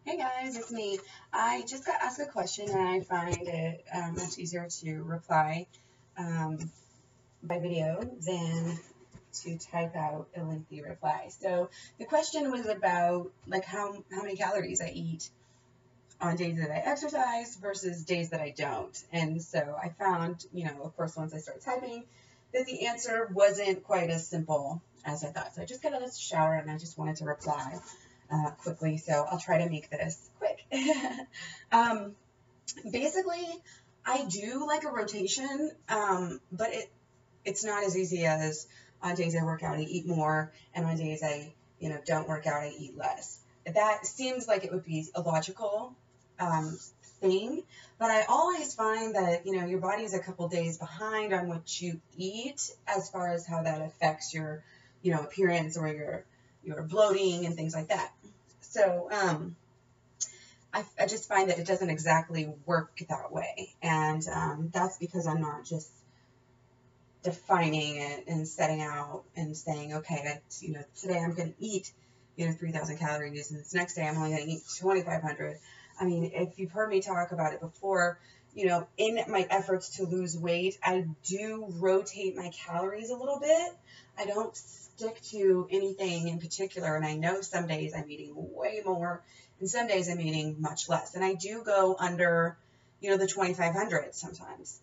Hey guys, it's me. I just got asked a question and I find it much easier to reply um, by video than to type out a lengthy reply. So the question was about like how many calories I eat on days that I exercise versus days that I don't. And so I found, of course, once I started typing, that the answer wasn't quite as simple as I thought. So I just got out of the shower and I just wanted to reply quickly. So I'll try to make this quick. Basically, I do like a rotation, but it's not as easy as on days I work out, I eat more, and on days I, don't work out, I eat less. That seems like it would be a logical thing, but I always find that, your body is a couple days behind on what you eat as far as how that affects your, appearance or your bloating and things like that. So, I just find that it doesn't exactly work that way. And that's because I'm not just defining it and setting out and saying, okay, today I'm going to eat, 3,000 calories, and this next day I'm only going to eat 2,500. I mean, if you've heard me talk about it before, in my efforts to lose weight, I do rotate my calories a little bit. I don't stick to anything in particular, and I know some days I'm eating way more, and some days I'm eating much less. And I do go under, the 2,500 sometimes.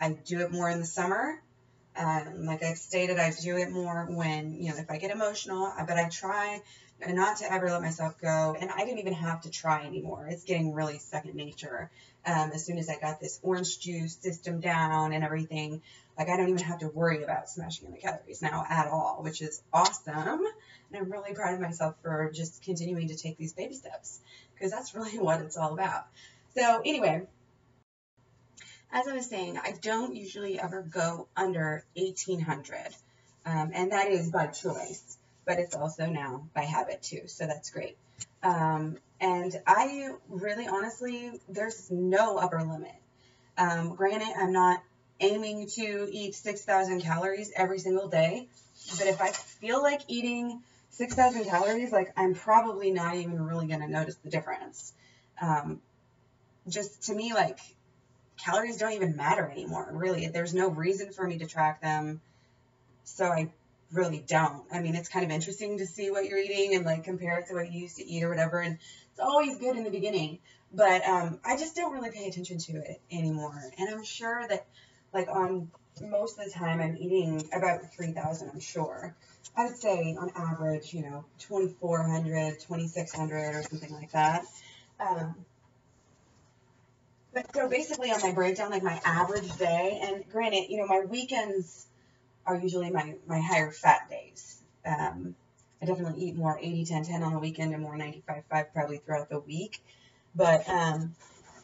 I do it more in the summer. Like I've stated, I do it more when, if I get emotional, but I try not to ever let myself go. And I didn't even have to try anymore. It's getting really second nature. As soon as I got this orange juice system down and everything, like I don't even have to worry about smashing in the calories now at all, which is awesome. And I'm really proud of myself for just continuing to take these baby steps, because that's really what it's all about. So anyway, as I was saying, I don't usually ever go under 1,800, and that is by choice, but it's also now by habit too, so that's great. And I really, honestly, there's no upper limit. Granted, I'm not aiming to eat 6,000 calories every single day, but if I feel like eating 6,000 calories, like I'm probably not even really going to notice the difference. Just to me, like, calories don't even matter anymore, really. There's no reason for me to track them, so I really don't. I mean, it's kind of interesting to see what you're eating and like compare it to what you used to eat or whatever, and it's always good in the beginning, but I just don't really pay attention to it anymore. And I'm sure that like on most of the time I'm eating about 3,000, I'm sure. I would say on average, 2,400, 2,600 or something like that. But so basically on my breakdown, like my average day, and granted, my weekends are usually my higher fat days. I definitely eat more 80-10-10 on the weekend and more 95-5 probably throughout the week. But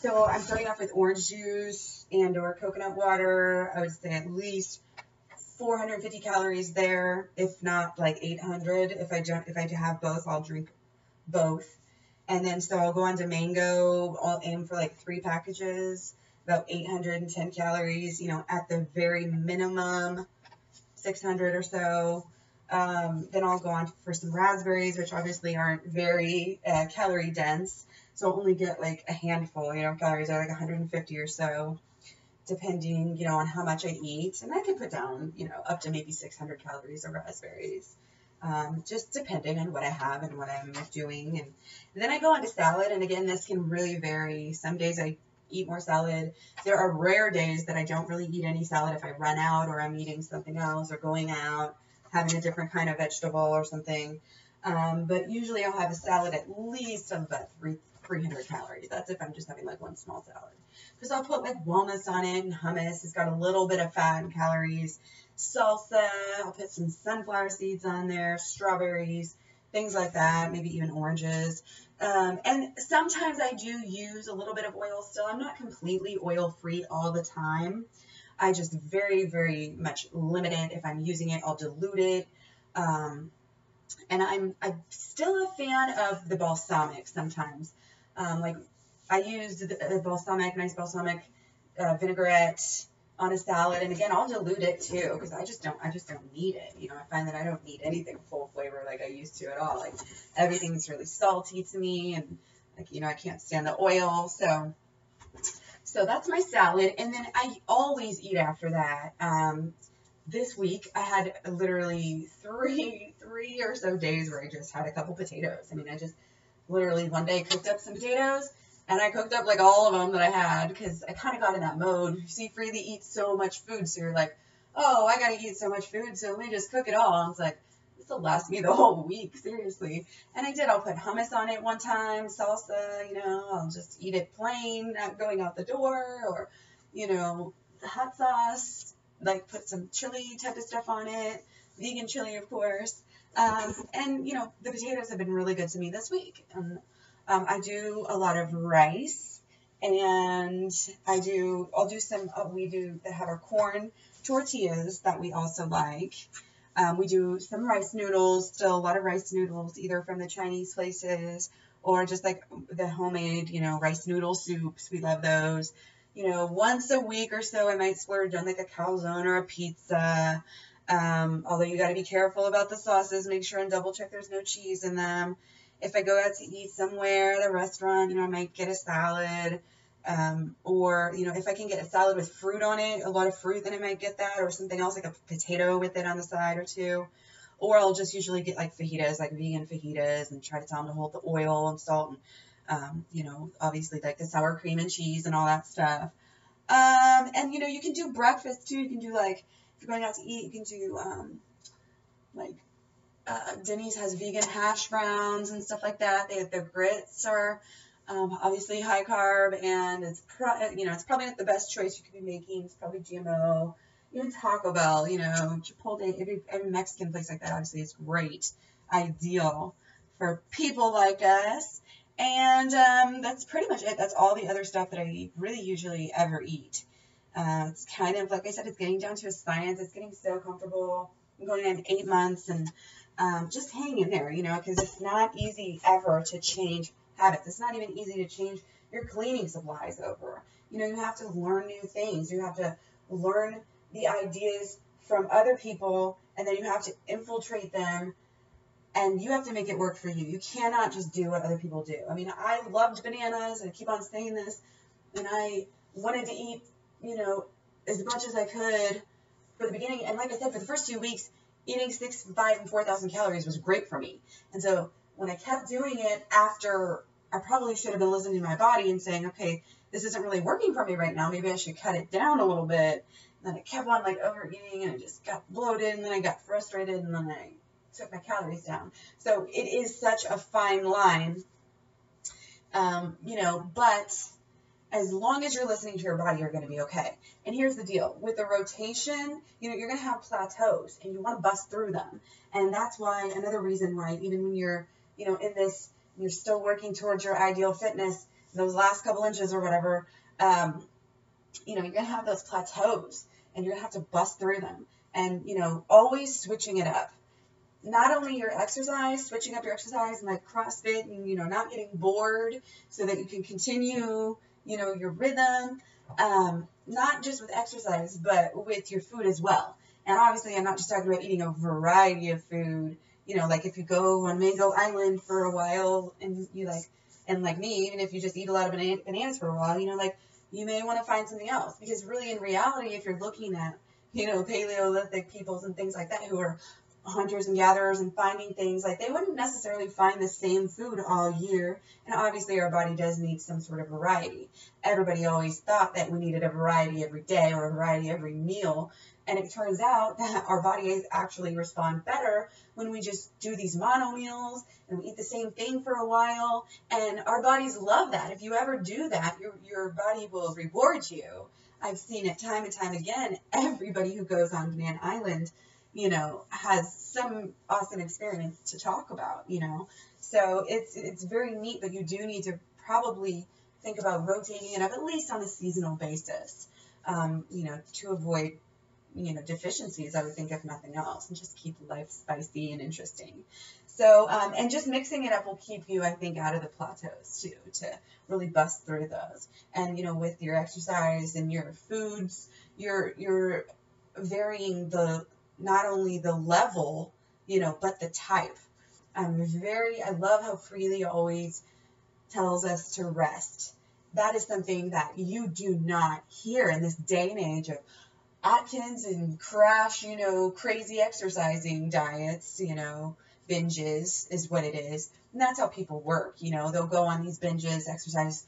so I'm starting off with orange juice and or coconut water. I would say at least 450 calories there, if not like 800. If I have both, I'll drink both. And then so I'll go on to mango. I'll aim for like 3 packages, about 810 calories, at the very minimum 600 or so. Then I'll go on for some raspberries, which obviously aren't very calorie dense. So I'll only get like a handful, calories are like 150 or so, depending, on how much I eat. And I can put down, up to maybe 600 calories of raspberries. Just depending on what I have and what I'm doing. And then I go on to salad, and again, this can really vary. Some days I eat more salad. There are rare days that I don't really eat any salad if I run out or I'm eating something else or going out, having a different kind of vegetable or something. But usually I'll have a salad at least of about 300 calories. That's if I'm just having like one small salad. Because I'll put like walnuts on it and hummus. It's got a little bit of fat and calories. Salsa, I'll put some sunflower seeds on there, strawberries, things like that, maybe even oranges. And sometimes I do use a little bit of oil still. I'm not completely oil-free all the time. I just very, very much limit it. If I'm using it, I'll dilute it. And I'm still a fan of the balsamic sometimes. Like I used the balsamic, nice balsamic vinaigrette on a salad, and again, I'll dilute it too, because I just don't need it. I find that I don't need anything full flavor like I used to at all. Like everything's really salty to me, and Like, I can't stand the oil. So that's my salad. And then I always eat after that. This week I had literally three or so days where I just had a couple potatoes. I mean, I just literally one day cooked up some potatoes, and I cooked up like all of them that I had, because I kind of got in that mode. You see, Freely eats so much food, so you're like, oh, I gotta eat so much food, so let me just cook it all. And it's like, this will last me the whole week, seriously. And I did. I'll put hummus on it one time, salsa, I'll just eat it plain, not going out the door, or, hot sauce, like put some chili type of stuff on it, vegan chili, of course. And, the potatoes have been really good to me this week. I do a lot of rice, and I'll do some, we have our corn tortillas that we also like. We do some rice noodles, still a lot of rice noodles, either from the Chinese places or just like the homemade, rice noodle soups. We love those. Once a week or so, I might splurge on like a calzone or a pizza. Although you got to be careful about the sauces, make sure and double check there's no cheese in them. If I go out to eat somewhere at a restaurant, I might get a salad. Or, if I can get a salad with fruit on it, a lot of fruit, then I might get that, or something else like a potato with it on the side or two. Or I'll just usually get like fajitas, like vegan fajitas, and try to tell them to hold the oil and salt and, obviously like the sour cream and cheese and all that stuff. And, you can do breakfast too. You can do like, if you're going out to eat, you can do, Denny's has vegan hash browns and stuff like that. Their grits are, obviously high carb, and it's probably not the best choice you could be making. It's probably GMO. Even Taco Bell, Chipotle, every Mexican place like that, obviously is great, ideal for people like us. And that's pretty much it. That's all the other stuff that I really usually ever eat. It's kind of, like I said, it's getting down to a science. It's getting so comfortable. I'm going on 8 months, and just hang in there, because it's not easy ever to change habits. It's not even easy to change your cleaning supplies over. You have to learn new things. You have to learn the ideas from other people, and then you have to infiltrate them, and you have to make it work for you. You cannot just do what other people do. I mean, I loved bananas, and I keep on saying this, and I wanted to eat, as much as I could for the beginning. And like I said, for the first 2 weeks, eating 6,000, 5,000, and 4,000 calories was great for me. And so when I kept doing it after, I probably should have been listening to my body and saying, okay, this isn't really working for me right now. Maybe I should cut it down a little bit. And then I kept on like overeating, and I just got bloated, and then I got frustrated, and then I took my calories down. So it is such a fine line, but as long as you're listening to your body, you're going to be okay. And here's the deal. With the rotation, you're going to have plateaus, and you want to bust through them. And that's why, another reason why, even when you're, in this, you're still working towards your ideal fitness, those last couple inches or whatever, you're going to have those plateaus, and you're going to have to bust through them. And, always switching it up. Not only your exercise, switching up your exercise, and like CrossFit, and, not getting bored so that you can continue, your rhythm, not just with exercise, but with your food as well. And obviously, I'm not just talking about eating a variety of food, like if you go on Mango Island for a while, and like me, even if you just eat a lot of bananas for a while, you may want to find something else. Because really, in reality, if you're looking at, Paleolithic peoples and things like that, who are hunters and gatherers and finding things, like they wouldn't necessarily find the same food all year. And obviously our body does need some sort of variety. Everybody always thought that we needed a variety every day or a variety every meal. And it turns out that our bodies actually respond better when we just do these mono meals and we eat the same thing for a while. And our bodies love that. If you ever do that, your body will reward you. I've seen it time and time again. Everybody who goes on Banana Island, has some awesome experience to talk about, So it's very neat, but you do need to probably think about rotating it up at least on a seasonal basis, to avoid, deficiencies, I would think, if nothing else, and just keep life spicy and interesting. So, and just mixing it up will keep you, I think, out of the plateaus too, to really bust through those. And, with your exercise and your foods, you're varying not only the level, but the type. I love how Freely always tells us to rest. That is something that you do not hear in this day and age of Atkins and crash, crazy exercising diets, binges is what it is. And that's how people work. They'll go on these binges, exercise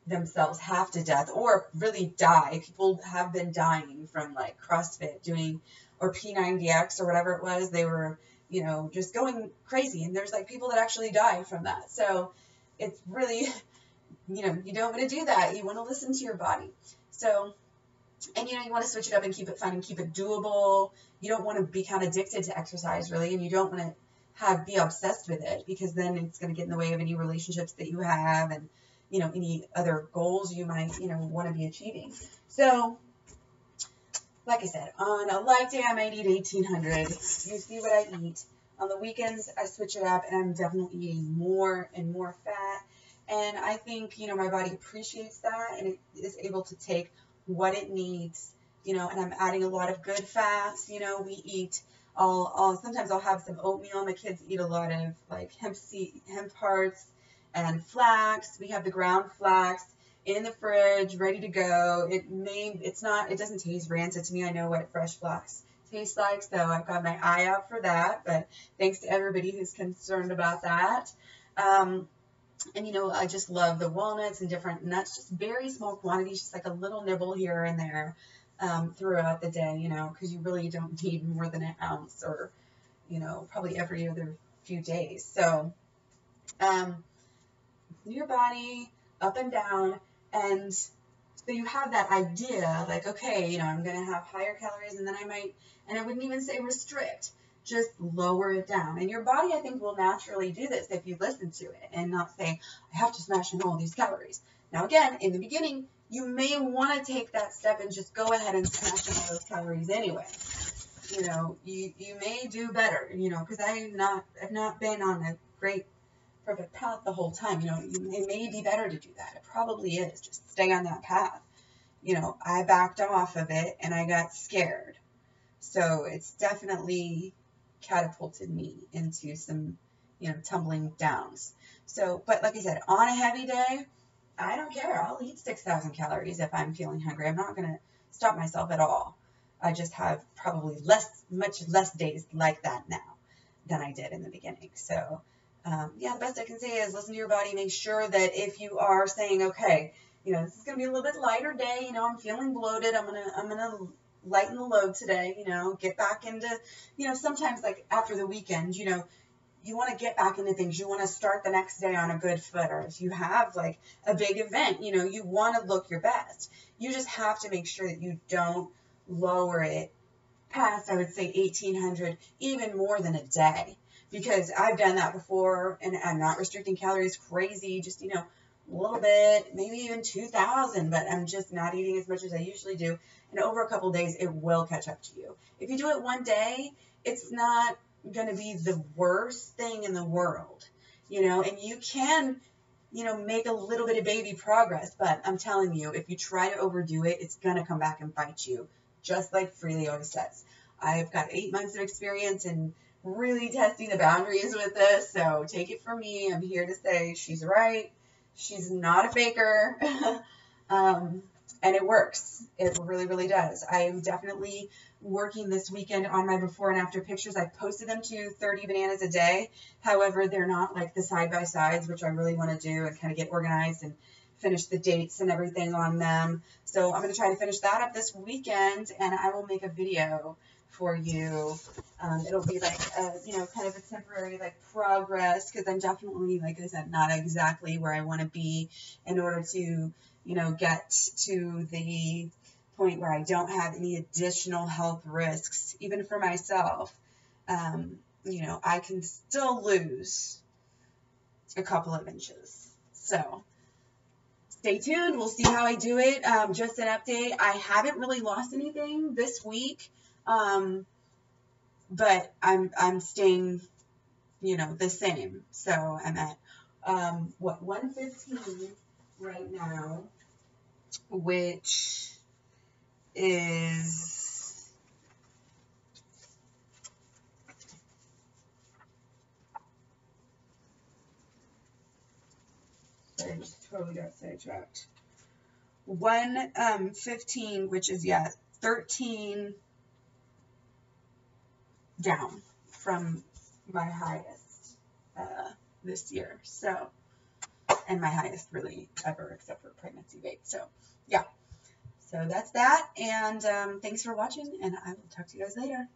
themselves half to death, or really die. People have been dying from like CrossFit doing, or P90X or whatever it was. They were, just going crazy. And there's like people that actually die from that. So it's really, you don't want to do that. You want to listen to your body. So, and you want to switch it up and keep it fun and keep it doable. You don't want to become addicted to exercise really, and you don't want to be obsessed with it, because then it's going to get in the way of any relationships that you have, and any other goals you might want to be achieving. So like I said, on a light day I might eat 1,800. You see what I eat. On the weekends I switch it up, and I'm definitely eating more and more fat, and I think my body appreciates that, and it is able to take what it needs, and I'm adding a lot of good fats. We eat sometimes I'll have some oatmeal. My kids eat a lot of like hemp hearts and flax. We have the ground flax in the fridge, ready to go. It doesn't taste rancid to me. I know what fresh flax tastes like, so I've got my eye out for that, but thanks to everybody who's concerned about that. And I just love the walnuts and different nuts, just very small quantities, just like a little nibble here and there throughout the day, because you really don't need more than an ounce, or, probably every other few days. So your body up and down, and so you have that idea, like, okay, I'm going to have higher calories, and then I wouldn't even say restrict, just lower it down. And your body, I think, will naturally do this if you listen to it and not say, I have to smash in all these calories. Now, again, in the beginning, you may want to take that step and just go ahead and smash in all those calories anyway. You may do better, because I've not been on a great, perfect path the whole time. It may be better to do that. It probably is. Just stay on that path. I backed off of it and I got scared. So it's definitely catapulted me into some, tumbling downs. So, but like I said, on a heavy day, I don't care. I'll eat 6,000 calories if I'm feeling hungry. I'm not going to stop myself at all. I just have probably much less days like that now than I did in the beginning. So, the best I can say is listen to your body. Make sure that if you are saying, okay, this is going to be a little bit lighter day. I'm feeling bloated. I'm gonna lighten the load today. Get back into, sometimes like after the weekend, you want to get back into things. You want to start the next day on a good foot, or if you have like a big event, you want to look your best. You just have to make sure that you don't lower it past, I would say, 1,800, even more than a day, because I've done that before, and I'm not restricting calories crazy, just, a little bit, maybe even 2,000, but I'm just not eating as much as I usually do. And over a couple of days, it will catch up to you. If you do it one day, it's not going to be the worst thing in the world, and you can, make a little bit of baby progress. But I'm telling you, if you try to overdo it, it's going to come back and bite you, just like Freely always says. I've got 8 months of experience in really testing the boundaries with this, so take it from me. I'm here to say she's right. She's not a faker. And it works. It really, really does. I am definitely working this weekend on my before and after pictures. I posted them to 30 bananas a day. However, they're not like the side-by-sides, which I really want to do and kind of get organized and finish the dates and everything on them. So I'm going to try to finish that up this weekend, and I will make a video for you. It'll be like, kind of a temporary like progress, because I'm definitely, like I said, not exactly where I want to be in order to, get to the point where I don't have any additional health risks, even for myself. I can still lose a couple of inches. So stay tuned. We'll see how I do it. Just an update. I haven't really lost anything this week. But I'm staying, the same. So I'm at, 115 right now, which is, Sorry, I just totally got sidetracked. 115, which is, yeah, 13 down from my highest this year. So, and my highest really ever except for pregnancy weight. So, yeah. So that's that. And thanks for watching, and I will talk to you guys later.